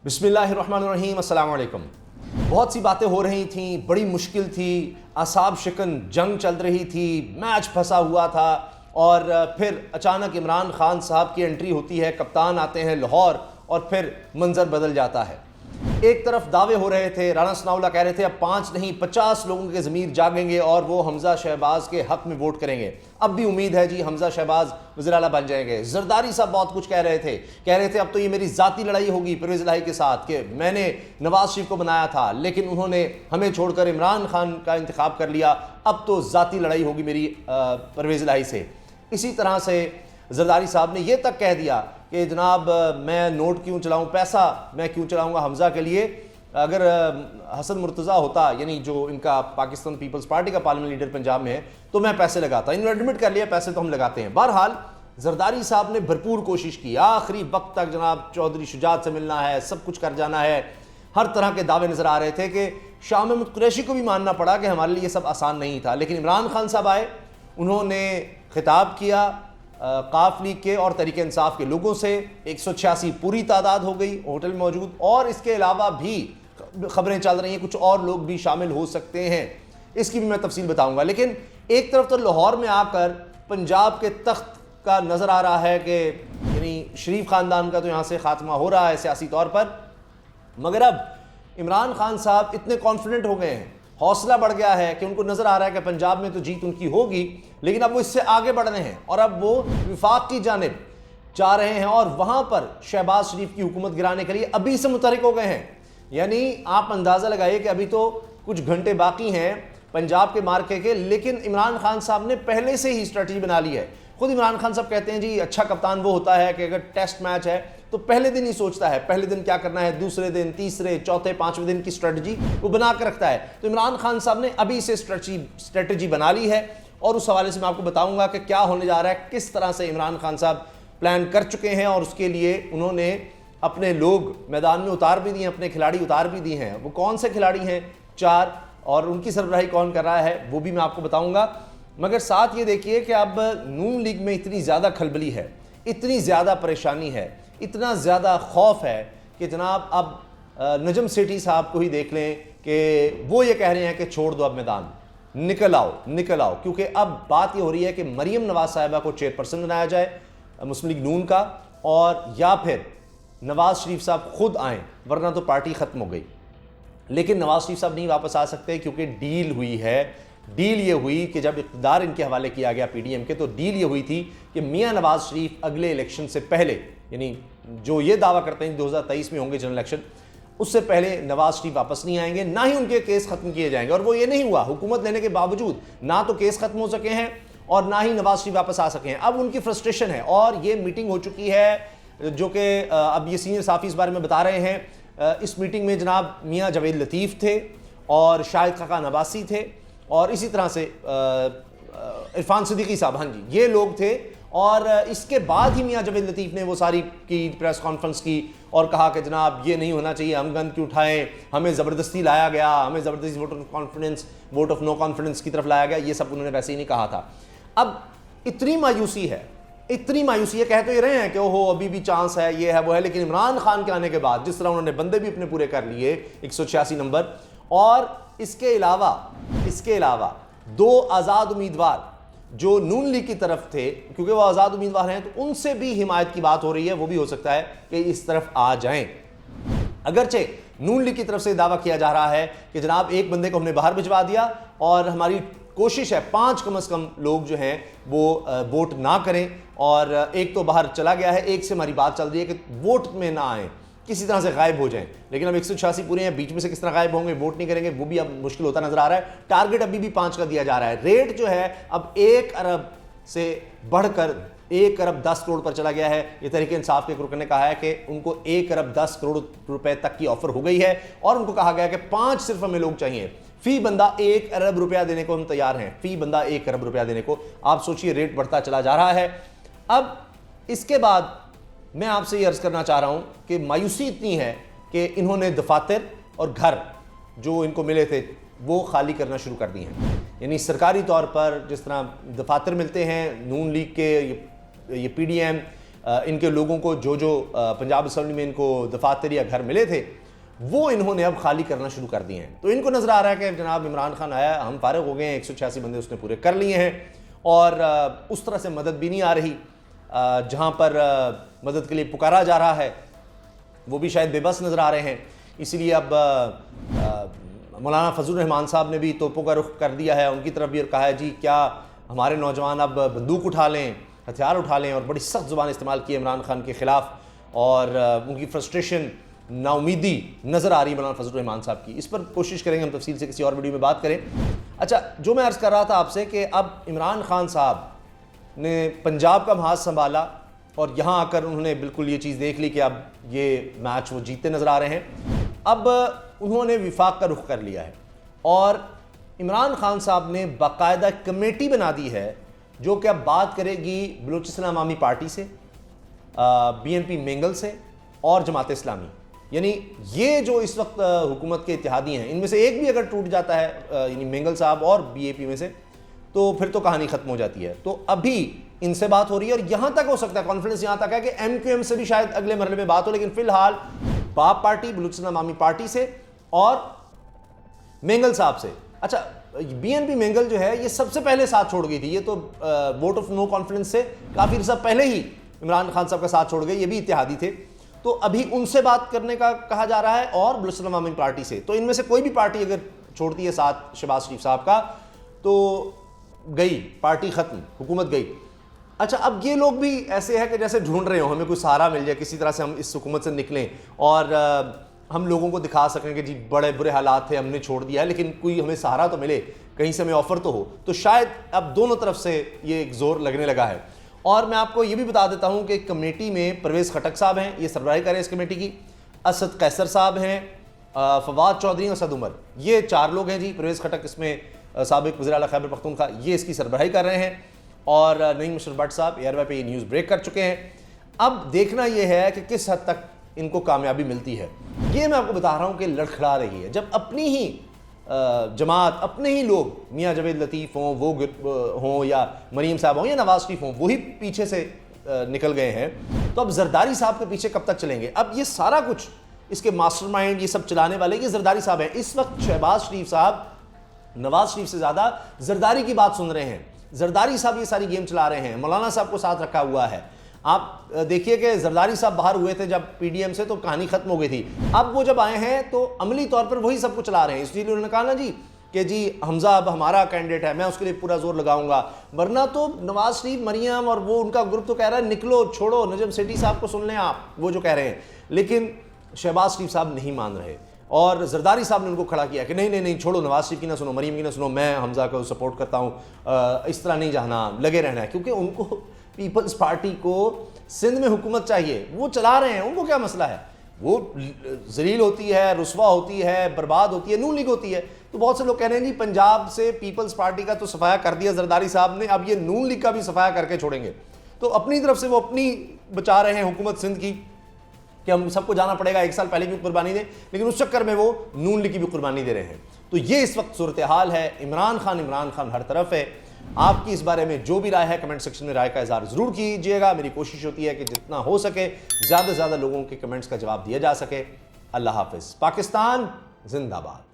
बिस्मिल्लाहिर्रहमानिर्रहीम, अस्सलाम वालेकुम। बहुत सी बातें हो रही थी, बड़ी मुश्किल थी, असाब शिकन जंग चल रही थी, मैच फंसा हुआ था और फिर अचानक इमरान खान साहब की एंट्री होती है, कप्तान आते हैं लाहौर और फिर मंजर बदल जाता है। एक तरफ दावे हो रहे थे, राणा सनाउल्लाह कह रहे थे अब 5 नहीं 50 लोगों के ज़मीर जागेंगे और वो हमजा शहबाज के हक में वोट करेंगे। अब भी उम्मीद है जी हमजा शहबाज वज़ीर आला बन जाएंगे। जरदारी साहब बहुत कुछ कह रहे थे अब तो ये मेरी ज़ाती लड़ाई होगी परवेज़ इलाही के साथ कि मैंने नवाज शरीफ को बनाया था लेकिन उन्होंने हमें छोड़कर इमरान खान का इंतखाब कर लिया, अब तो ज़ाती लड़ाई होगी मेरी परवेज़ इलाही से। इसी तरह से जरदारी साहब ने यह तक कह दिया कि जनाब मैं नोट क्यों चलाऊं, पैसा मैं क्यों चलाऊंगा हमजा के लिए। अगर हसन मुर्तज़ा होता, यानी जो इनका पाकिस्तान पीपल्स पार्टी का पार्लियामेंट लीडर पंजाब में है, तो मैं पैसे लगाता। इन्होंने एडमिट कर लिया पैसे तो हम लगाते हैं। बहरहाल जरदारी साहब ने भरपूर कोशिश की, आखिरी वक्त तक जनाब चौधरी शुजात से मिलना है, सब कुछ कर जाना है, हर तरह के दावे नजर आ रहे थे कि शाह महमूद कुरैशी को भी मानना पड़ा कि हमारे लिए सब आसान नहीं था। लेकिन इमरान खान साहब आए, उन्होंने खिताब किया काफ लीग के और तहरीक इंसाफ के लोगों से। 186 पूरी तादाद हो गई होटल में मौजूद, और इसके अलावा भी खबरें चल रही हैं कुछ और लोग भी शामिल हो सकते हैं, इसकी भी मैं तफसील बताऊंगा। लेकिन एक तरफ तो लाहौर में आकर पंजाब के तख्त का नज़र आ रहा है कि यानी शरीफ ख़ानदान का तो यहाँ से खात्मा हो रहा है सियासी तौर पर, मगर अब इमरान खान साहब इतने कॉन्फिडेंट हो गए हैं, हौसला बढ़ गया है कि उनको नजर आ रहा है कि पंजाब में तो जीत उनकी होगी, लेकिन अब वो इससे आगे बढ़ रहे हैं और अब वो विफाक की जानिब जा रहे हैं और वहां पर शहबाज शरीफ की हुकूमत गिराने के लिए अभी से मुतहरिक हो गए हैं। यानी आप अंदाजा लगाइए कि अभी तो कुछ घंटे बाकी हैं पंजाब के मार्के के, लेकिन इमरान खान साहब ने पहले से ही स्ट्रेटजी बना ली है। खुद इमरान खान साहब कहते हैं जी अच्छा कप्तान वो होता है कि अगर टेस्ट मैच है तो पहले दिन ही सोचता है पहले दिन क्या करना है, दूसरे दिन, तीसरे, चौथे, पांचवें दिन की स्ट्रेटजी वो बना कर रखता है। तो इमरान खान साहब ने अभी से स्ट्रेटजी बना ली है और उस हवाले से मैं आपको बताऊंगा कि क्या होने जा रहा है, किस तरह से इमरान खान साहब प्लान कर चुके हैं और उसके लिए उन्होंने अपने लोग मैदान में उतार भी दिए, अपने खिलाड़ी उतार भी दिए हैं। वो कौन से खिलाड़ी हैं 4, और उनकी सरबराही कौन कर रहा है वो भी मैं आपको बताऊंगा। मगर साथ ये देखिए कि अब नून लीग में इतनी ज़्यादा खलबली है, इतनी ज़्यादा परेशानी है, इतना ज़्यादा खौफ है कि जनाब अब नजम सेठी साहब को ही देख लें कि वो ये कह रहे हैं कि छोड़ दो अब मैदान, निकल आओ, क्योंकि अब बात ये हो रही है कि मरीम नवाज साहिबा को चेयरपर्सन बनाया जाए मुस्लिम लीग नून का, और या फिर नवाज शरीफ साहब खुद आएँ, वरना तो पार्टी ख़त्म हो गई। लेकिन नवाज शरीफ साहब नहीं वापस आ सकते क्योंकि डील हुई है। डील ये हुई कि जब इक़्तिदार इनके हवाले किया गया पीडीएम के, तो डील ये हुई थी कि मियां नवाज शरीफ अगले इलेक्शन से पहले, यानी जो ये दावा करते हैं 2023 में होंगे जनरल इलेक्शन, उससे पहले नवाज शरीफ वापस नहीं आएंगे, ना ही उनके केस खत्म किए जाएंगे। और वो ये नहीं हुआ, हुकूमत लेने के बावजूद ना तो केस खत्म हो सके हैं और ना ही नवाज शरीफ वापस आ सके हैं। अब उनकी फ्रस्ट्रेशन है और ये मीटिंग हो चुकी है जो कि अब ये सीनियर साफ़ी इस बारे में बता रहे हैं। इस मीटिंग में जनाब मियाँ जावेद लतीफ़ थे और शाहिद खाकान अब्बासी थे और इसी तरह से इरफान सिद्दीकी साहब, हाँ जी, ये लोग थे। और इसके बाद ही मियाँ जावेद लतीफ़ ने वो सारी की प्रेस कॉन्फ्रेंस की और कहा कि जनाब ये नहीं होना चाहिए, हम गन क्यों उठाएं, हमें ज़बरदस्ती लाया गया, हमें ज़बरदस्ती वोट ऑफ नो कॉन्फिडेंस की तरफ लाया गया, ये सब उन्होंने वैसे ही नहीं कहा था। अब इतनी मायूसी है, कह तो ये रहे हैं कि ओहो अभी भी चांस है, ये है वो है, लेकिन इमरान खान के आने के बाद जिस तरह उन्होंने बंदे भी अपने पूरे कर लिए 186 नंबर, और इसके अलावा 2 आज़ाद उम्मीदवार जो नून लीग की तरफ थे, क्योंकि वो आज़ाद उम्मीदवार हैं, तो उनसे भी हिमायत की बात हो रही है। वो भी हो सकता है कि इस तरफ आ जाएं। अगरचे नून लीग की तरफ से दावा किया जा रहा है कि जनाब एक बंदे को हमने बाहर भिजवा दिया और हमारी कोशिश है 5 कम से कम लोग जो हैं वो वोट ना करें, और एक तो बाहर चला गया है, एक से हमारी बात चल रही है कि वोट में ना आए, किसी तरह से गायब हो जाएं। लेकिन अब 186 पूरे हैं, बीच में से किस तरह गायब होंगे, वोट नहीं करेंगे, वो भी अब मुश्किल होता नजर आ रहा है। टारगेट अभी भी 5 का दिया जा रहा है। रेट जो है अब 1 अरब से बढ़कर 1 अरब 10 करोड़ पर चला गया है। ये तहरीक इंसाफ के ग्रुप ने कहा है कि उनको 1 अरब 10 करोड़ रुपए तक की ऑफर हो गई है और उनको कहा गया कि 5 सिर्फ हमें लोग चाहिए, फी बंदा 1 अरब रुपया देने को हम तैयार हैं, फी बंदा 1 अरब रुपया देने को। आप सोचिए रेट बढ़ता चला जा रहा है। अब इसके बाद मैं आपसे ये अर्ज़ करना चाह रहा हूं कि मायूसी इतनी है कि इन्होंने दफातर और घर जो इनको मिले थे वो खाली करना शुरू कर दिए हैं। यानी सरकारी तौर पर जिस तरह दफातर मिलते हैं नून लीग के, ये पीडीएम, इनके लोगों को जो पंजाब असम्बली में इनको दफातर या घर मिले थे वो इन्होंने अब खाली करना शुरू कर दिए हैं। तो इनको नज़र आ रहा है कि जनाब इमरान खान आया, हम फारिग हो गए हैं, 186 बंदे उसने पूरे कर लिए हैं और उस तरह से मदद भी नहीं आ रही। जहाँ पर मदद के लिए पुकारा जा रहा है वो भी शायद बेबस नज़र आ रहे हैं। इसलिए अब मौलाना फजल रहमान साहब ने भी तोपों का रुख कर दिया है, उनकी तरफ भी कहा है जी क्या हमारे नौजवान अब बंदूक उठा लें, हथियार उठा लें, और बड़ी सख्त ज़ुबान इस्तेमाल की इमरान खान के ख़िलाफ़ और उनकी फ्रस्ट्रेशन, नाउमीदी नज़र आ रही है मौलाना फजल रहमान साहब की। इस पर कोशिश करेंगे हम तफसील से किसी और वीडियो में बात करें। अच्छा, जो मैं अर्ज़ कर रहा था आपसे कि अब इमरान खान साहब ने पंजाब का महाज संभाला और यहाँ आकर उन्होंने बिल्कुल ये चीज़ देख ली कि अब ये मैच वो जीतते नज़र आ रहे हैं। अब उन्होंने विफाक का रुख कर लिया है और इमरान खान साहब ने बाकायदा कमेटी बना दी है जो कि अब बात करेगी बलूचिस्तान अवामी पार्टी से, BNP मेंगल से और जमात इस्लामी। यानी ये जो इस वक्त हुकूमत के इत्तेहादी हैं, इनमें से एक भी अगर टूट जाता है, यानी मेंगल साहब और BAP में से, तो फिर तो कहानी ख़त्म हो जाती है। तो अभी इनसे बात हो रही है और यहाँ तक हो सकता है, कॉन्फ्रेंस यहाँ तक है कि MQM से भी शायद अगले मरहले में बात हो, लेकिन फिलहाल बाप पार्टी, बलूचिस्तान अवामी पार्टी से और मेंगल साहब से। अच्छा, BNP मेंगल जो है ये सबसे पहले साथ छोड़ गई थी, ये तो वोट ऑफ नो कॉन्फिडेंस से काफ़ी अर्सा पहले ही इमरान खान साहब का साथ छोड़ गए, ये भी इत्तेहादी थे। तो अभी उनसे बात करने का कहा जा रहा है और बलूचिस्तान अवामी पार्टी से। तो इनमें से कोई भी पार्टी अगर छोड़ती है साथ शहबाज शरीफ साहब का तो गई पार्टी, ख़त्म, हुकूमत गई। अच्छा, अब ये लोग भी ऐसे है कि जैसे ढूंढ रहे हो हमें कोई सहारा मिल जाए, किसी तरह से हम इस हुकूमत से निकलें और हम लोगों को दिखा सकें कि जी बड़े बुरे हालात थे, हमने छोड़ दिया है, लेकिन कोई हमें सहारा तो मिले, कहीं से हमें ऑफर तो हो। तो शायद अब दोनों तरफ से ये एक जोर लगने लगा है। और मैं आपको ये भी बता देता हूँ कि कमेटी में परवेज़ खटक साहब हैं, ये सरबराही कर रहे हैं इस कमेटी की, असद कैसर साहब हैं, फवाद चौधरी और असद उमर, ये 4 लोग हैं जी। परवेज़ खटक इसमें साबिक़ वज़ीर आला खैबर पख्तूनख्वा, ये इसकी सरबराही कर रहे हैं और नईम मुशर्रफ भट्ट साहब एयरवे पे ये न्यूज़ ब्रेक कर चुके हैं। अब देखना यह है कि किस हद तक इनको कामयाबी मिलती है। ये मैं आपको बता रहा हूँ कि लड़खड़ा रही है, जब अपनी ही जमात, अपने ही लोग, मियाँ जावेद लतीफ़ हों, वो हों या मरीम साहब हों या नवाज शरीफ हों, वही पीछे से निकल गए हैं। तो अब जरदारी साहब के पीछे कब तक चलेंगे? अब ये सारा कुछ, इसके मास्टरमाइंड, ये सब चलाने वाले ये जरदारी साहब हैं। इस वक्त शहबाज शरीफ साहब नवाज शरीफ से ज़्यादा जरदारी की बात सुन रहे हैं। जरदारी साहब ये सारी गेम चला रहे हैं, मौलाना साहब को साथ रखा हुआ है। आप देखिए कि जरदारी साहब बाहर हुए थे जब PDM से, तो कहानी खत्म हो गई थी। अब वो जब आए हैं तो अमली तौर पर वही सब कुछ चला रहे हैं। इसलिए उन्होंने कहा ना जी कि जी हमजा अब हमारा कैंडिडेट है, मैं उसके लिए पूरा जोर लगाऊंगा। वरना तो नवाज शरीफ, मरियम और वो उनका ग्रुप तो कह रहा है निकलो, छोड़ो, नजम सेठी साहब को सुन लें आप, वो जो कह रहे हैं। लेकिन शहबाज शरीफ साहब नहीं मान रहे और जरदारी साहब ने उनको खड़ा किया कि नहीं नहीं नहीं, छोड़ो, नवाज शरीफ की ना सुनो, मरियम की ना सुनो, मैं हमजा को सपोर्ट करता हूँ, इस तरह नहीं जाना, लगे रहना है। क्योंकि उनको पीपल्स पार्टी को सिंध में हुकूमत चाहिए, वो चला रहे हैं, उनको क्या मसला है? वो जलील होती है, रुस्वा होती है, बर्बाद होती है, नून लीग होती है। तो बहुत से लोग कह रहे हैं जी पंजाब से पीपल्स पार्टी का तो सफाया कर दिया जरदारी साहब ने, अब ये नून लीग का भी सफाया करके छोड़ेंगे। तो अपनी तरफ से वो अपनी बचा रहे हैं हुकूमत सिंध की कि हम सबको जाना पड़ेगा, 1 साल पहले की कुर्बानी दें, लेकिन उस चक्कर में वो नून लीग की भी कुर्बानी दे रहे हैं। तो ये इस वक्त सूरत हाल है। इमरान खान हर तरफ है। आपकी इस बारे में जो भी राय है कमेंट सेक्शन में राय का इज़हार ज़रूर कीजिएगा। मेरी कोशिश होती है कि जितना हो सके ज़्यादा से ज़्यादा लोगों के कमेंट्स का जवाब दिया जा सके। अल्लाह हाफिज़। पाकिस्तान जिंदाबाद।